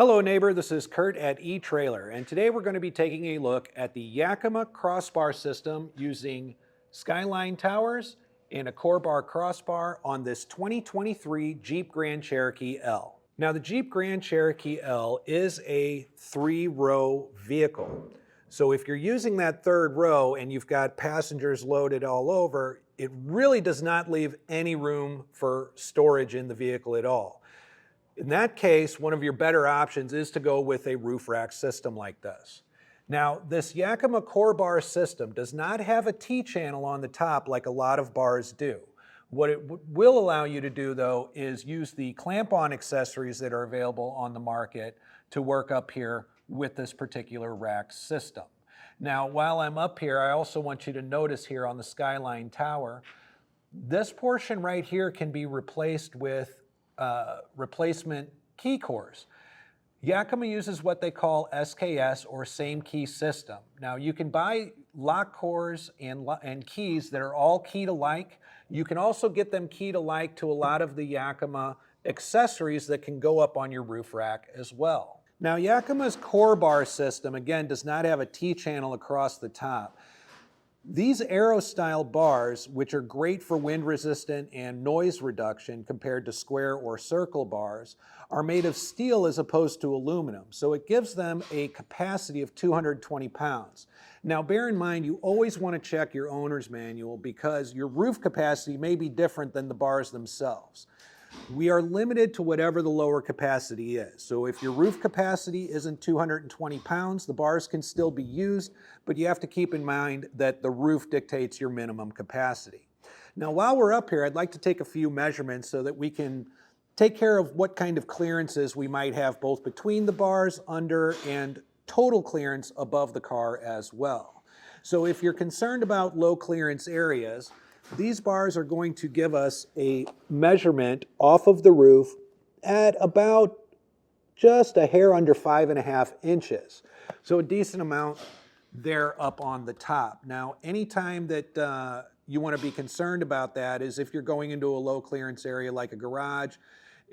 Hello neighbor, this is Curt at eTrailer, and today we're going to be taking a look at the Yakima Crossbar system using SkyLine towers and a CoreBar crossbar on this 2023 Jeep Grand Cherokee L. Now the Jeep Grand Cherokee L is a 3-row vehicle. So if you're using that third row and you've got passengers loaded all over, it really does not leave any room for storage in the vehicle at all. In that case, one of your better options is to go with a roof rack system like this. Now, this Yakima CoreBar system does not have a T-channel on the top like a lot of bars do. What it will allow you to do, though, is use the clamp-on accessories that are available on the market to work up here with this particular rack system. Now, while I'm up here, I also want you to notice here on the SkyLine tower, this portion right here can be replaced with replacement key cores. Yakima uses what they call SKS, or same key system. Now you can buy lock cores and keys that are all keyed alike. You can also get them keyed alike to a lot of the Yakima accessories that can go up on your roof rack as well. Now Yakima's CoreBar system, again, does not have a T-channel across the top. These aero-style bars, which are great for wind resistant and noise reduction compared to square or circle bars, are made of steel as opposed to aluminum, so it gives them a capacity of 220 pounds. Now bear in mind, you always want to check your owner's manual because your roof capacity may be different than the bars themselves. We are limited to whatever the lower capacity is. So if your roof capacity isn't 220 pounds, the bars can still be used, but you have to keep in mind that the roof dictates your minimum capacity. Now, while we're up here, I'd like to take a few measurements so that we can take care of what kind of clearances we might have both between the bars, under, and total clearance above the car as well. So if you're concerned about low clearance areas, these bars are going to give us a measurement off of the roof at about just a hair under 5.5 inches. So a decent amount there up on the top. Now, anytime that you want to be concerned about that is if you're going into a low clearance area like a garage.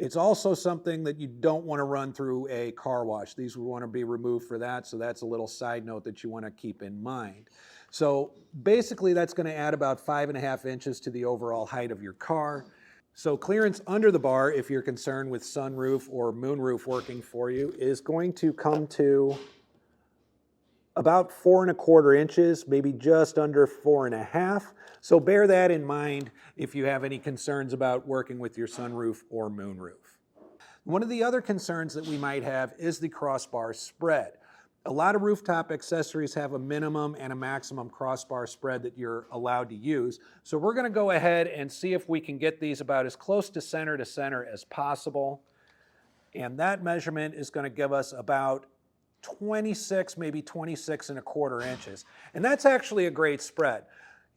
It's also something that you don't want to run through a car wash. These would want to be removed for that, so that's a little side note that you want to keep in mind. So basically that's going to add about 5.5 inches to the overall height of your car. So clearance under the bar, if you're concerned with sunroof or moonroof working for you, is going to come to about 4.25 inches, maybe just under 4.5. So bear that in mind if you have any concerns about working with your sunroof or moonroof. One of the other concerns that we might have is the crossbar spread. A lot of rooftop accessories have a minimum and a maximum crossbar spread that you're allowed to use. So we're going to go ahead and see if we can get these about as close to center as possible. And that measurement is going to give us about 26, maybe 26.25 inches. And that's actually a great spread.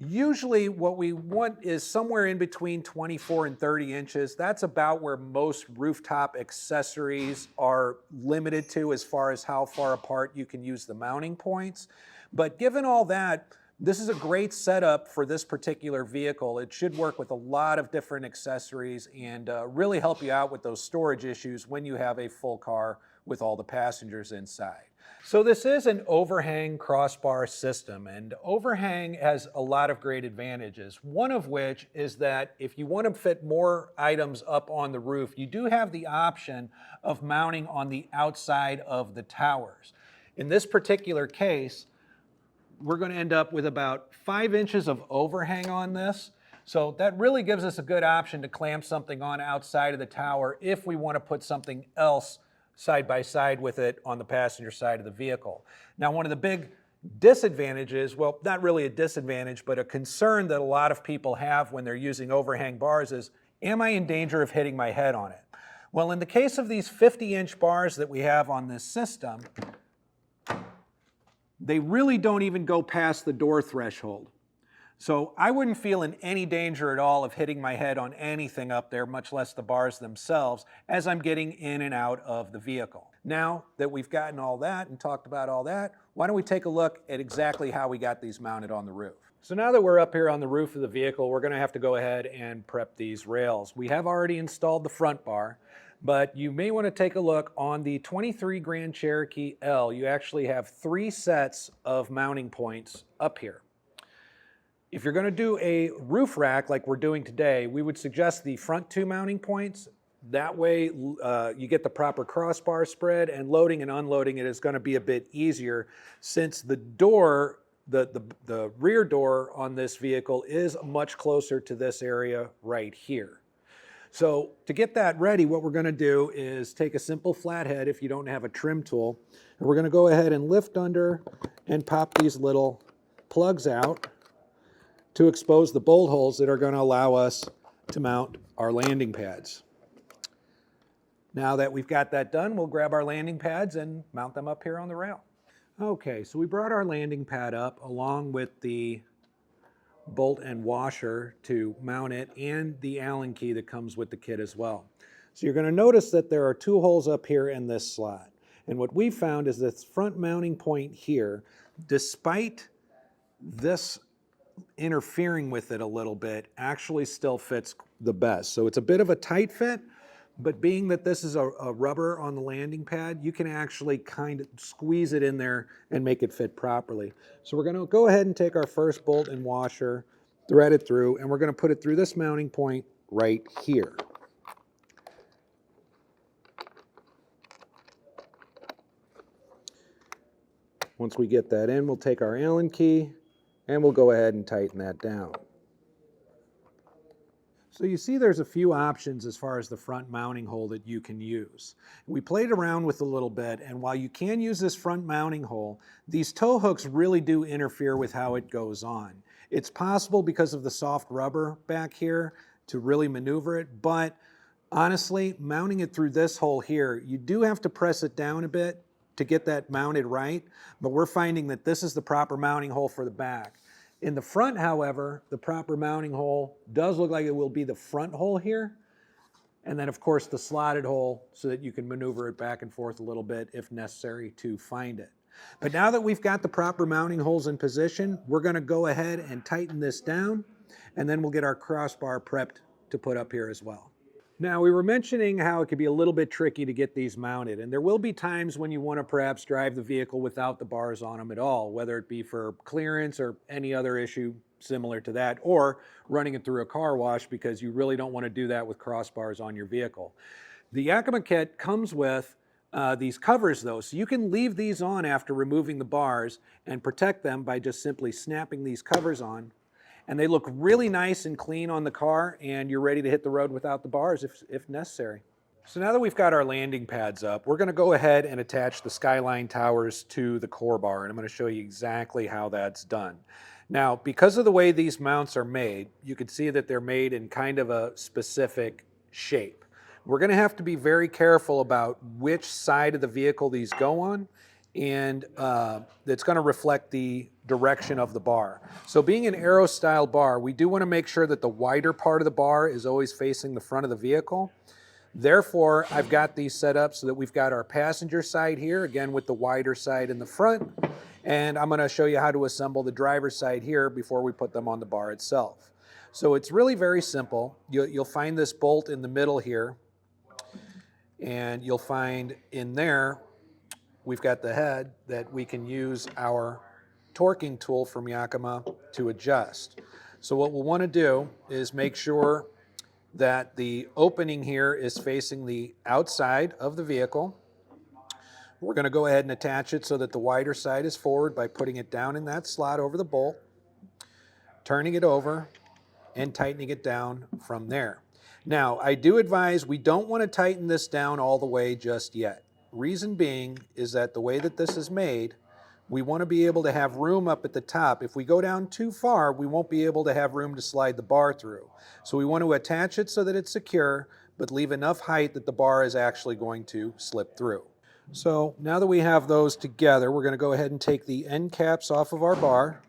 Usually what we want is somewhere in between 24 and 30 inches. That's about where most rooftop accessories are limited to as far as how far apart you can use the mounting points. But given all that, this is a great setup for this particular vehicle. It should work with a lot of different accessories and really help you out with those storage issues when you have a full car with all the passengers inside. So this is an overhang crossbar system, and overhang has a lot of great advantages. One of which is that if you want to fit more items up on the roof, you do have the option of mounting on the outside of the towers. In this particular case, we're going to end up with about 5 inches of overhang on this. So that really gives us a good option to clamp something on outside of the tower if we want to put something else side by side with it on the passenger side of the vehicle. Now, one of the big disadvantages, well, not really a disadvantage, but a concern that a lot of people have when they're using overhang bars is, am I in danger of hitting my head on it? Well, in the case of these 50-inch bars that we have on this system, they really don't even go past the door threshold. So I wouldn't feel in any danger at all of hitting my head on anything up there, much less the bars themselves, as I'm getting in and out of the vehicle. Now that we've gotten all that and talked about all that, why don't we take a look at exactly how we got these mounted on the roof. So now that we're up here on the roof of the vehicle, we're going to have to go ahead and prep these rails. We have already installed the front bar. But you may want to take a look on the 23 Grand Cherokee L. You actually have 3 sets of mounting points up here. If you're going to do a roof rack like we're doing today, we would suggest the front 2 mounting points. That way you get the proper crossbar spread, and loading and unloading it is going to be a bit easier, since the door, the rear door on this vehicle is much closer to this area right here. So to get that ready, what we're going to do is take a simple flathead if you don't have a trim tool, and we're going to go ahead and lift under and pop these little plugs out to expose the bolt holes that are going to allow us to mount our landing pads. Now that we've got that done, we'll grab our landing pads and mount them up here on the rail. Okay, so we brought our landing pad up along with the bolt and washer to mount it, and the Allen key that comes with the kit as well. So you're going to notice that there are 2 holes up here in this slot. And what we found is this front mounting point here, despite this interfering with it a little bit, actually still fits the best. So it's a bit of a tight fit, but being that this is a rubber on the landing pad, you can actually kind of squeeze it in there and make it fit properly. So we're going to go ahead and take our first bolt and washer, thread it through, and we're going to put it through this mounting point right here. Once we get that in, we'll take our Allen key and we'll go ahead and tighten that down. So you see there's a few options as far as the front mounting hole that you can use. We played around with a little bit, and while you can use this front mounting hole, these tow hooks really do interfere with how it goes on. It's possible because of the soft rubber back here to really maneuver it, but honestly, mounting it through this hole here, you do have to press it down a bit to get that mounted right, but we're finding that this is the proper mounting hole for the back. In the front, however, the proper mounting hole does look like it will be the front hole here, and then of course the slotted hole so that you can maneuver it back and forth a little bit if necessary to find it. But now that we've got the proper mounting holes in position, we're going to go ahead and tighten this down, and then we'll get our crossbar prepped to put up here as well. Now, we were mentioning how it could be a little bit tricky to get these mounted, and there will be times when you want to perhaps drive the vehicle without the bars on them at all, whether it be for clearance or any other issue similar to that, or running it through a car wash because you really don't want to do that with crossbars on your vehicle. The Yakima kit comes with these covers though, so you can leave these on after removing the bars and protect them by just simply snapping these covers on. And they look really nice and clean on the car, and you're ready to hit the road without the bars if necessary. So now that we've got our landing pads up, we're going to go ahead and attach the SkyLine towers to the CoreBar, and I'm going to show you exactly how that's done. Now, because of the way these mounts are made, you can see that they're made in kind of a specific shape. We're going to have to be very careful about which side of the vehicle these go on, and it's going to reflect the direction of the bar. So being an aero style bar, we do want to make sure that the wider part of the bar is always facing the front of the vehicle. Therefore, I've got these set up so that we've got our passenger side here, again with the wider side in the front, and I'm going to show you how to assemble the driver's side here before we put them on the bar itself. So it's really very simple. You'll find this bolt in the middle here, and you'll find in there we've got the head that we can use our torquing tool from Yakima to adjust. So what we'll want to do is make sure that the opening here is facing the outside of the vehicle. We're going to go ahead and attach it so that the wider side is forward by putting it down in that slot over the bolt, turning it over, and tightening it down from there. Now, I do advise we don't want to tighten this down all the way just yet. Reason being is that the way that this is made, we want to be able to have room up at the top. If we go down too far, we won't be able to have room to slide the bar through. So we want to attach it so that it's secure, but leave enough height that the bar is actually going to slip through. So now that we have those together, we're going to go ahead and take the end caps off of our bar.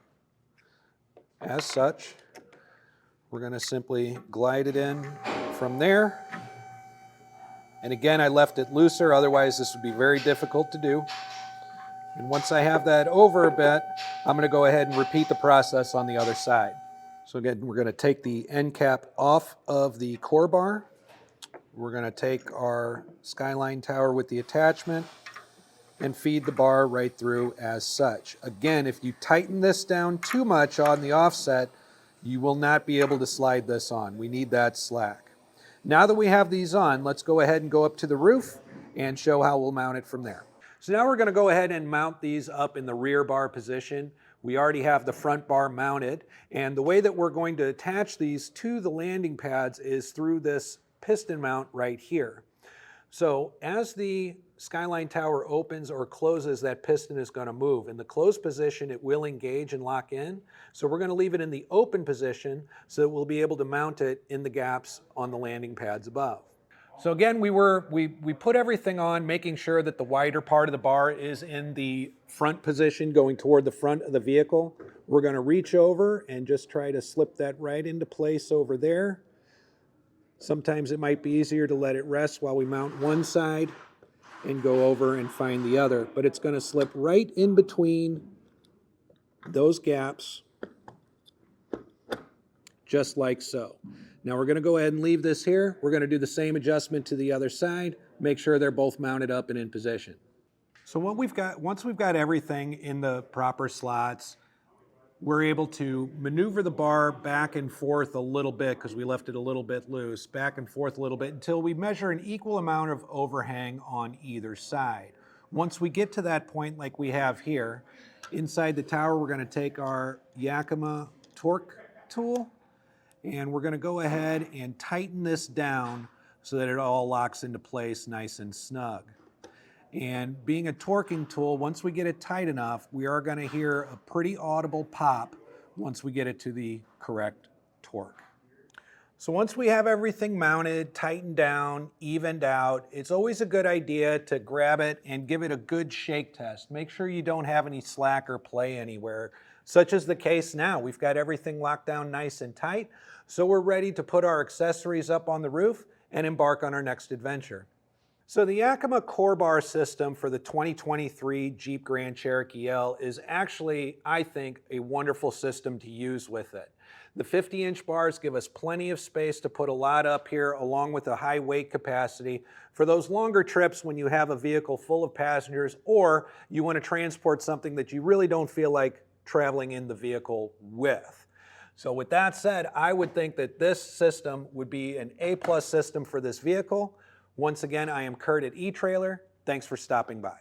As such, we're going to simply glide it in from there. And again, I left it looser, otherwise this would be very difficult to do. And once I have that over a bit, I'm going to go ahead and repeat the process on the other side. So again, we're going to take the end cap off of the CoreBar, we're going to take our SkyLine tower with the attachment and feed the bar right through as such. Again, if you tighten this down too much on the offset, you will not be able to slide this on. We need that slack. Now that we have these on, let's go ahead and go up to the roof and show how we'll mount it from there. So now we're going to go ahead and mount these up in the rear bar position. We already have the front bar mounted, and the way that we're going to attach these to the landing pads is through this piston mount right here. So as the SkyLine tower opens or closes, that piston is going to move. In the closed position, it will engage and lock in. So we're going to leave it in the open position so that we'll be able to mount it in the gaps on the landing pads above. So again, we put everything on, making sure that the wider part of the bar is in the front position going toward the front of the vehicle. We're going to reach over and just try to slip that right into place over there. Sometimes it might be easier to let it rest while we mount one side and go over and find the other, but it's going to slip right in between those gaps, just like so. Now we're going to go ahead and leave this here. We're going to do the same adjustment to the other side, make sure they're both mounted up and in position. So once we've got everything in the proper slots, we're able to maneuver the bar back and forth a little bit because we left it a little bit loose, back and forth a little bit until we measure an equal amount of overhang on either side. Once we get to that point like we have here, inside the tower we're going to take our Yakima torque tool and we're going to go ahead and tighten this down so that it all locks into place nice and snug. And being a torquing tool, once we get it tight enough, we are going to hear a pretty audible pop once we get it to the correct torque. So once we have everything mounted, tightened down, evened out, it's always a good idea to grab it and give it a good shake test. Make sure you don't have any slack or play anywhere, such as the case now. We've got everything locked down nice and tight, so we're ready to put our accessories up on the roof and embark on our next adventure. So the Yakima CoreBar system for the 2023 Jeep Grand Cherokee L is actually, I think, a wonderful system to use with it. The 50-inch bars give us plenty of space to put a lot up here along with a high weight capacity for those longer trips when you have a vehicle full of passengers or you want to transport something that you really don't feel like traveling in the vehicle with. So with that said, I would think that this system would be an A+ system for this vehicle. Once again, I am Curt at eTrailer. Thanks for stopping by.